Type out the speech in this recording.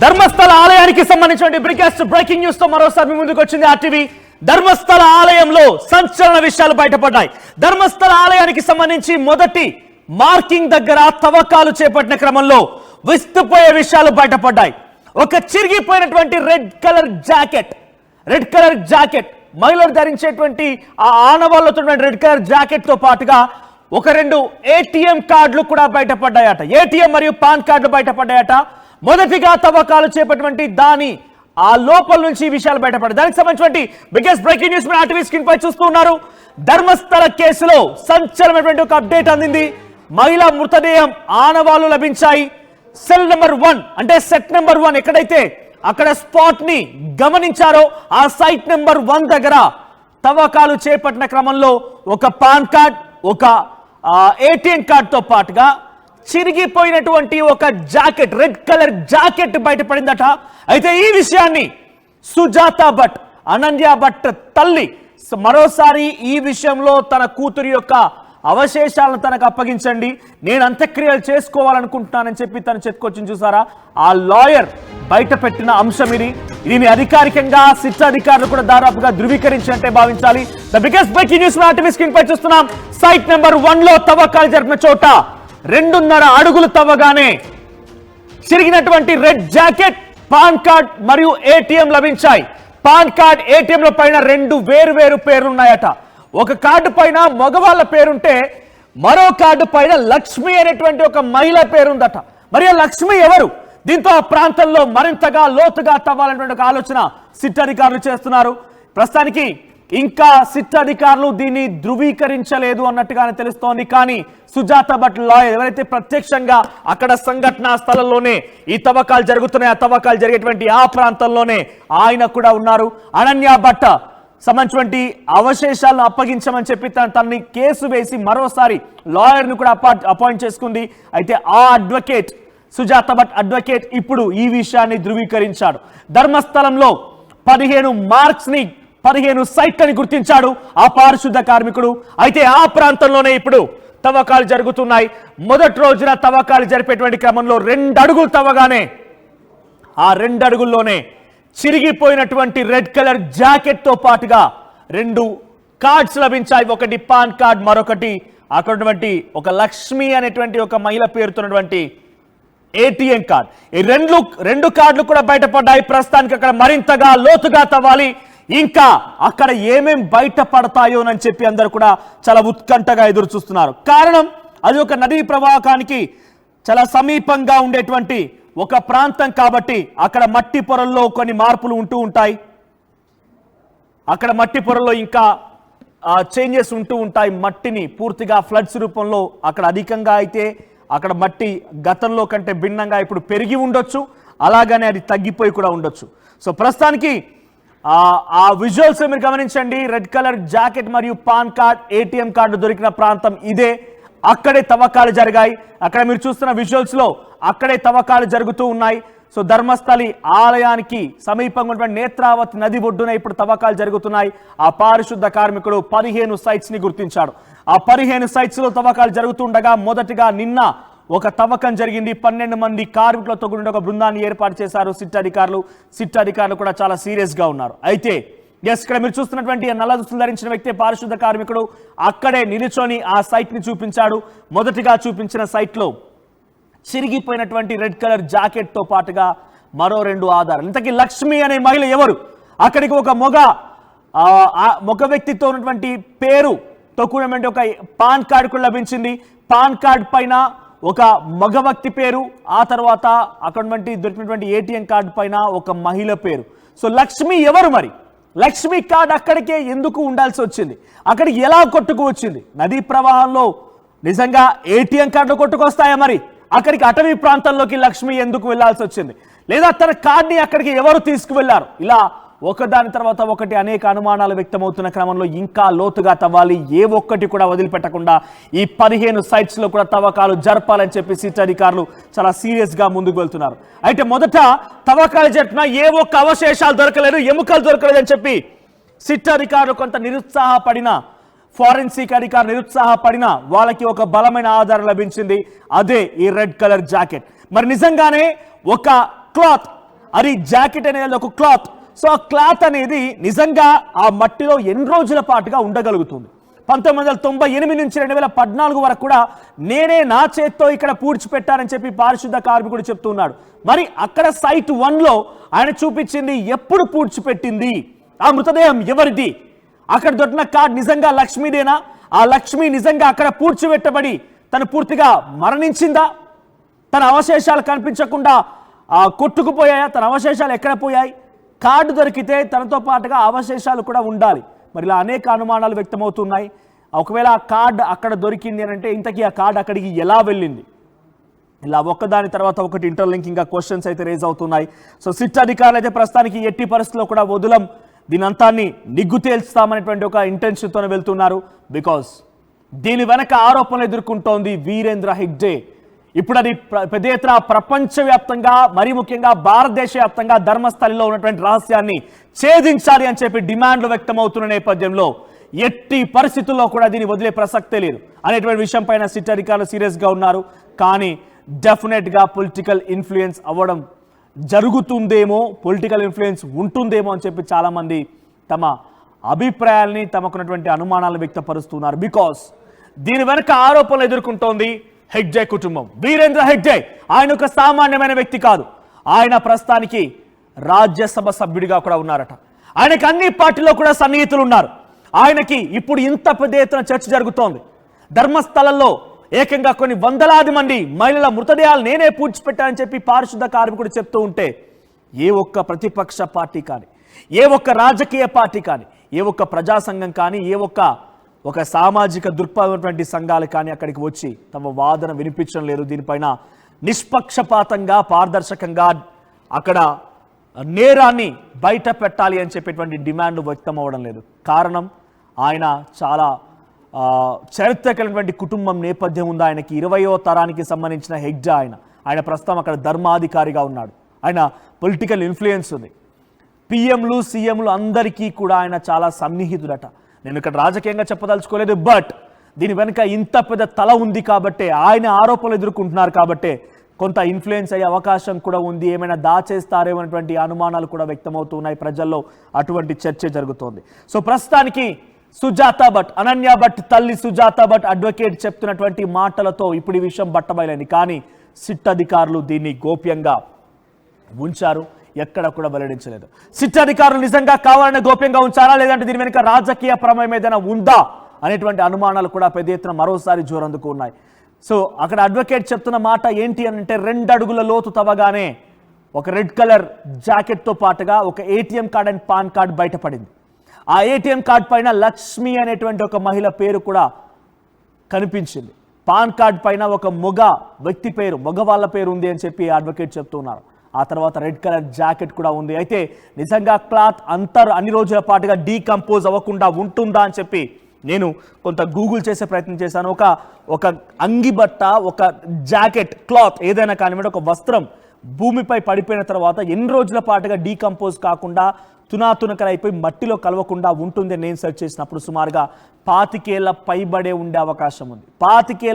ధర్మస్థల ఆలయానికి సంబంధించిన breaking news తో మరోసారి మీ ముందుకు వచ్చింది ఆర్టీవీ. ధర్మస్థల ఆలయంలో సంచలన విషయాలు బయటపడ్డాయి. ధర్మస్థల ఆలయానికి సంబంధించి మొదటి మార్కింగ్ దగ్గర తవ్వకాలు చేపట్టిన క్రమంలో విస్తుపోయే విషయాలు బయటపడ్డాయి. ఒక చిరిగిపోయినటువంటి రెడ్ కలర్ జాకెట్ మహిళలు ధరించేటువంటి ఆ ఆనవాళ్లతో రెడ్ కలర్ జాకెట్ తో పాటుగా ఒక 2 ఏటీఎం కార్డులు కూడా బయటపడ్డాయట. ఏటీఎం మరియు పాన్ కార్డులు బయటపడ్డాయట. మొదటిగా తవ్వకాలు చేపట్టినటువంటి దాని ఆ లోపల నుంచి ఈ విషయాలు బయటపడ్డాయి. దానికి సంబంధించినటువంటి బిగ్గెస్ట్ బ్రేకింగ్ న్యూస్ మీరు ఆర్టీవీ స్క్రీన్ పై చూస్తూ ఉన్నారు. ధర్మస్థల కేసులో సంచలనమైనటువంటి ఒక అప్డేట్ అందింది. మహిళా మృతదేహం ఆనవాళ్లు లభించాయి. సెల్ నెంబర్ 1 అంటే సెట్ నెంబర్ 1 ఎక్కడైతే అక్కడ స్పాట్ ని గమనించారో ఆ సైట్ నెంబర్ 1 దగ్గర తవ్వకాలు చేపట్టిన క్రమంలో ఒక పాన్ కార్డ్, ఒక ఏటీఎం కార్డ్ తో పాటుగా చిరిగిపోయినటువంటి ఒక జాకెట్, రెడ్ కలర్ జాకెట్ బయటపడిందట. అయితే ఈ విషయాన్ని సుజాత భట్, అనన్య భట్ తల్లి మరోసారి ఈ విషయంలో తన కూతురి యొక్క అవశేషాలను తనకు అప్పగించండి, నేను అంత్యక్రియలు చేసుకోవాలనుకుంటున్నానని చెప్పి తను చెప్పుకొచ్చింది. చూసారా, ఆ లాయర్ బయట పెట్టిన అంశం ఇది. దీని అధికారికంగా సిట్ అధికారులు కూడా దాదాపుగా ధృవీకరించినట్టే భావించాలి. The biggest breaking news RTV screen పై చూస్తున్నాం. సైట్ నెంబర్ 1 లో తవ్వకాలు జరిపిన చోట 2.5 అడుగులు తవ్వగానే చిరిగినటువంటి రెడ్ జాకెట్, పాన్ కార్డ్ మరియు ఏటీఎం లభించాయి. పాన్ కార్డ్, ఏటీఎంల పైన 2 వేరు పేర్లున్నాయట. ఒక కార్డు పైన మగవాళ్ళ పేరుంటే మరో కార్డు పైన లక్ష్మి అనేటువంటి ఒక మహిళ పేరుందట. మరి ఆ లక్ష్మి ఎవరు? దీంతో ఆ ప్రాంతంలో మరింతగా లోతుగా తవ్వాలనేటువంటి ఒక ఆలోచన సిట్ అధికారులు చేస్తున్నారు. ప్రస్తుతానికి ఇంకా సిట్ అధికారులు దీన్ని ధృవీకరించలేదు అన్నట్టుగానే తెలుస్తోంది. కానీ సుజాత భట్ లాయర్ ఎవరైతే ప్రత్యక్షంగా అక్కడ సంఘటనా స్థలంలోనే ఈ తవ్వకాలు జరుగుతున్నాయి, ఆ తవ్వకాలు జరిగేటువంటి ఆ ప్రాంతంలోనే ఆయన కూడా ఉన్నారు. అనన్య భట్ సంబంధించినటువంటి అవశేషాలను అప్పగించమని చెప్పి తనని కేసు వేసి మరోసారి లాయర్ను కూడా అపాయింట్ చేసుకుంది. అయితే ఆ అడ్వకేట్, సుజాత భట్ అడ్వకేట్ ఇప్పుడు ఈ విషయాన్ని ధృవీకరించాడు. ధర్మస్థలంలో 15 మార్క్స్ ని, 15 సైట్లని గుర్తించాడు ఆ పారిశుద్ధ కార్మికుడు. అయితే ఆ ప్రాంతంలోనే ఇప్పుడు తవ్వకాలు జరుగుతున్నాయి. మొదటి రోజున తవ్వకాలు జరిపేటువంటి క్రమంలో 2 అడుగులు తవ్వగానే ఆ 2 అడుగుల్లోనే చిరిగిపోయినటువంటి రెడ్ కలర్ జాకెట్ తో పాటుగా 2 కార్డ్స్ లభించాయి. ఒకటి పాన్ కార్డ్, మరొకటి అక్కడ ఉన్నటువంటి ఒక లక్ష్మి అనేటువంటి ఒక మహిళ పేరుతున్నటువంటి ఏటీఎం కార్డ్. ఈ రెండు కార్డులు కూడా బయటపడ్డాయి. ప్రస్తుతానికి అక్కడ మరింతగా లోతుగా తవ్వాలి. ఇంకా అక్కడ ఏమేం బయటపడతాయోనని చెప్పి అందరూ కూడా చాలా ఉత్కంఠగా ఎదురు చూస్తున్నారు. కారణం అది ఒక నదీ ప్రవాహానికి చాలా సమీపంగా ఉండేటువంటి ఒక ప్రాంతం కాబట్టి అక్కడ మట్టి పొరల్లో కొన్ని మార్పులు ఉంటూ ఉంటాయి. అక్కడ మట్టి పొరల్లో ఇంకా చేంజెస్ ఉంటూ ఉంటాయి. మట్టిని పూర్తిగా ఫ్లడ్స్ రూపంలో అక్కడ అధికంగా అయితే అక్కడ మట్టి గతంలో కంటే భిన్నంగా ఇప్పుడు పెరిగి ఉండొచ్చు, అలాగనే అది తగ్గిపోయి కూడా ఉండొచ్చు. సో ప్రస్తుతానికి ఆ విజువల్స్ మీరు గమనించండి. రెడ్ కలర్ జాకెట్ మరియు పాన్ కార్డ్, ఏటీఎం కార్డు దొరికిన ప్రాంతం ఇదే. అక్కడే తవ్వకాలు జరిగాయి. అక్కడ మీరు చూస్తున్న విజువల్స్ లో అక్కడే తవ్వకాలు జరుగుతూ ఉన్నాయి. సో ధర్మస్థలి ఆలయానికి సమీపంగా ఉన్నటువంటి నేత్రావతి నది ఒడ్డున ఇప్పుడు తవ్వకాలు జరుగుతున్నాయి. ఆ పారిశుద్ధ కార్మికుడు 15 సైట్స్ ని గుర్తించాడు. ఆ 15 సైట్స్ లో తవ్వకాలు జరుగుతుండగా మొదటిగా నిన్న ఒక తవ్వకం జరిగింది. 12 మంది కార్మికులతో కూడిన ఒక బృందాన్ని ఏర్పాటు చేశారు సిట్ అధికారులు. సిట్ అధికారులు కూడా చాలా సీరియస్ గా ఉన్నారు. అయితే ఇక్కడ మీరు చూస్తున్నటువంటి నల్ల దుస్తులు ధరించిన వ్యక్తి పారిశుద్ధ కార్మికుడు అక్కడే నిలుచొని ఆ సైట్ ని చూపించాడు. మొదటిగా చూపించిన సైట్ లో చిరిగిపోయినటువంటి రెడ్ కలర్ జాకెట్ తో పాటుగా మరో 2 ఆధారాలు. ఇంతకీ లక్ష్మి అనే మహిళ ఎవరు? అక్కడికి ఒక మగ వ్యక్తితో ఉన్నటువంటి పేరుతో కూడినటువంటి ఒక పాన్ కార్డు కూడా లభించింది. పాన్ కార్డ్ పైన ఒక మగ వ్యక్తి పేరు, ఆ తర్వాత అక్కడ దొరికినటువంటి ఏటీఎం కార్డు పైన ఒక మహిళ పేరు. సో లక్ష్మి ఎవరు? మరి లక్ష్మి కార్డ్ అక్కడికే ఎందుకు ఉండాల్సి వచ్చింది? అక్కడికి ఎలా కొట్టుకు వచ్చింది? నదీ ప్రవాహంలో నిజంగా ఏటీఎం కార్డులు కొట్టుకొస్తాయా? మరి అక్కడికి అటవీ ప్రాంతంలోకి లక్ష్మి ఎందుకు వెళ్లాల్సి వచ్చింది? లేదా తన కార్డుని అక్కడికి ఎవరు తీసుకువెళ్లారు? ఇలా ఒకదాని తర్వాత ఒకటి అనేక అనుమానాలు వ్యక్తమవుతున్న క్రమంలో ఇంకా లోతుగా తవ్వాలి. ఏ ఒక్కటి కూడా వదిలిపెట్టకుండా ఈ 15 సైట్స్ లో కూడా తవ్వకాలు జరపాలని చెప్పి సిట్ అధికారులు చాలా సీరియస్ గా ముందుకు వెళ్తున్నారు. అయితే మొదట తవ్వకాలు జరిపిన ఏ ఒక్క అవశేషాలు దొరకలేదు, ఎముకలు దొరకలేదని చెప్పి సిట్ అధికారులు కొంత నిరుత్సాహపడిన, ఫారెన్సిక్ అధికారులు నిరుత్సాహపడిన వాళ్ళకి ఒక బలమైన ఆధారం లభించింది. అదే ఈ రెడ్ కలర్ జాకెట్. మరి నిజంగానే ఒక క్లాత్ అది జాకెట్ అనేది ఒక క్లాత్. సో ఆ క్లాత్ అనేది నిజంగా ఆ మట్టిలో ఎన్ని రోజుల పాటుగా ఉండగలుగుతుంది. 1998 నుంచి 2014 వరకు కూడా నేనే నా చేత్తో ఇక్కడ పూడ్చిపెట్టానని చెప్పి పారిశుద్ధ కార్మికుడు చెప్తున్నాడు. మరి అక్కడ సైట్ 1లో ఆయన చూపించింది ఎప్పుడు పూడ్చిపెట్టింది, ఆ మృతదేహం ఎవరిది, అక్కడ దొరికిన కార్డ్ నిజంగా లక్ష్మీదేనా, ఆ లక్ష్మి నిజంగా అక్కడ పూడ్చిపెట్టబడి తను పూర్తిగా మరణించిందా, తన అవశేషాలు కనిపించకుండా కొట్టుకుపోయాయా, తన అవశేషాలు ఎక్కడ పోయాయి, కార్డు దొరికితే తనతో పాటుగా అవశేషాలు కూడా ఉండాలి. మరి ఇలా అనేక అనుమానాలు వ్యక్తమవుతున్నాయి. ఒకవేళ ఆ కార్డు అక్కడ దొరికింది అని అంటే ఇంతకీ ఆ కార్డు అక్కడికి ఎలా వెళ్ళింది, ఇలా ఒక్కదాని తర్వాత ఒకటి ఇంటర్లింకింగ్ క్వశ్చన్స్ అయితే రేజ్ అవుతున్నాయి. సో సిట్ అధికారులు అయితే ప్రస్తుతానికి ఎట్టి పరిస్థితుల్లో కూడా వదలం, దీని అంతాన్ని నిగ్గు తేల్స్తామనేటువంటి ఒక ఇంటెన్షన్తోనే వెళ్తున్నారు. బికాస్ దీని వెనక ఆరోపణలు ఎదుర్కొంటోంది వీరేంద్ర హెగ్డే. ఇప్పుడు అది పెద్ద ఎత్తున ప్రపంచవ్యాప్తంగా మరీ ముఖ్యంగా భారతదేశ వ్యాప్తంగా ధర్మస్థలిలో ఉన్నటువంటి రహస్యాన్ని ఛేదించాలి అని చెప్పి డిమాండ్లు వ్యక్తమవుతున్న నేపథ్యంలో ఎట్టి పరిస్థితుల్లో కూడా దీన్ని వదిలే ప్రసక్తే లేదు అనేటువంటి విషయం పైన సిట్ అధికారులు సీరియస్గా ఉన్నారు. కానీ డెఫినెట్గా పొలిటికల్ ఇన్ఫ్లుయెన్స్ అవ్వడం జరుగుతుందేమో, పొలిటికల్ ఇన్ఫ్లుయెన్స్ ఉంటుందేమో అని చెప్పి చాలామంది తమ అభిప్రాయాల్ని, తమకున్నటువంటి అనుమానాలను వ్యక్తపరుస్తున్నారు. బికాస్ దీని వెనక ఆరోపణలు ఎదుర్కొంటోంది హెగ్డే కుటుంబం. వీరేంద్ర హెగ్డే ఆయన ఒక సామాన్యమైన వ్యక్తి కాదు. ఆయన ప్రస్తుతానికి రాజ్యసభ సభ్యుడిగా కూడా ఉన్నారట. ఆయనకి అన్ని పార్టీలో కూడా సన్నిహితులు ఉన్నారు. ఆయనకి ఇప్పుడు ఇంత పెద్ద ఎత్తున చర్చ జరుగుతోంది. ధర్మస్థలంలో ఏకంగా కొన్ని వందలాది మంది మహిళల మృతదేహాలు నేనే పూడ్చిపెట్టానని చెప్పి పారిశుద్ధ కార్మికుడు చెప్తూ ఉంటే ఏ ఒక్క ప్రతిపక్ష పార్టీ కానీ, ఏ ఒక్క రాజకీయ పార్టీ కానీ, ఏ ఒక్క ప్రజా సంఘం కానీ, ఏ ఒక సామాజిక దృక్పథమైనటువంటి సంఘాలు కానీ అక్కడికి వచ్చి తమ వాదన వినిపించడం లేదు. దీనిపైన నిష్పక్షపాతంగా, పారదర్శకంగా అక్కడ నేరాన్ని బయట పెట్టాలి అని చెప్పేటువంటి డిమాండ్ వ్యక్తం అవ్వడం లేదు. కారణం ఆయన చాలా చరిత్రకమైనటువంటి కుటుంబం నేపథ్యం ఉంది. ఆయనకి 20వ తరానికి సంబంధించిన హెగ్డే ఆయన ప్రస్తుతం అక్కడ ధర్మాధికారిగా ఉన్నాడు. ఆయన పొలిటికల్ ఇన్ఫ్లుయెన్స్ ఉంది. పిఎంలు సీఎంలు అందరికీ కూడా ఆయన చాలా సన్నిహితుడట. నేను ఇక్కడ రాజకీయంగా చెప్పదలుచుకోలేదు, బట్ దీని వెనుక ఇంత పెద్ద తల ఉంది కాబట్టే, ఆయన ఆరోపణలు ఎదుర్కొంటున్నారు కాబట్టే కొంత ఇన్ఫ్లుయెన్స్ అయ్యే అవకాశం కూడా ఉంది. ఏమైనా దాచేస్తారేమో అనేటువంటి అనుమానాలు కూడా వ్యక్తమవుతున్నాయి ప్రజల్లో. అటువంటి చర్చ జరుగుతోంది. సో ప్రస్తుతానికి సుజాత భట్, అనన్య భట్ తల్లి సుజాత భట్ అడ్వకేట్ చెప్తున్నటువంటి మాటలతో ఇప్పుడు ఈ విషయం బట్టబయలైంది. కానీ సిట్ అధికారులు దీన్ని గోప్యంగా ఉంచారు, ఎక్కడ కూడా వెల్లడించలేదు. సిట్ అధికారులు నిజంగా కావాలని గోప్యంగా ఉంచారా, లేదంటే దీని వెనుక రాజకీయ ప్రమేయం ఏదైనా ఉందా అనేటువంటి అనుమానాలు కూడా పెద్ద ఎత్తున మరోసారి జోరందుకు ఉన్నాయి. సో అక్కడ అడ్వకేట్ చెప్తున్న మాట ఏంటి అని అంటే 2 అడుగుల లోతు తవ్వగానే ఒక రెడ్ కలర్ జాకెట్తో పాటుగా ఒక ATM card and pan card బయటపడింది. ఆ ఏటీఎం కార్డ్ పైన లక్ష్మి అనేటువంటి ఒక మహిళ పేరు కూడా కనిపించింది. పాన్ కార్డ్ పైన ఒక వ్యక్తి పేరు, మగవాళ్ళ పేరు ఉంది అని చెప్పి అడ్వకేట్ చెప్తున్నారు. ఆ తర్వాత రెడ్ కలర్ జాకెట్ కూడా ఉంది. అయితే నిజంగా క్లాత్ అన్ని రోజుల పాటుగా డీకంపోజ్ అవ్వకుండా ఉంటుందా అని చెప్పి నేను కొంత గూగుల్ చేసే ప్రయత్నం చేశాను. ఒక అంగి బట్ట, ఒక జాకెట్, క్లాత్ ఏదైనా కానివ్వండి, ఒక వస్త్రం భూమిపై పడిపోయిన తర్వాత ఎన్ని రోజుల పాటుగా డీకంపోజ్ కాకుండా తునాతునకలైపోయి మట్టిలో కలవకుండా ఉంటుంది నేను సెర్చ్ చేసినప్పుడు సుమారుగా 25 ఏళ్ల పైబడే ఉండే అవకాశం ఉంది. 25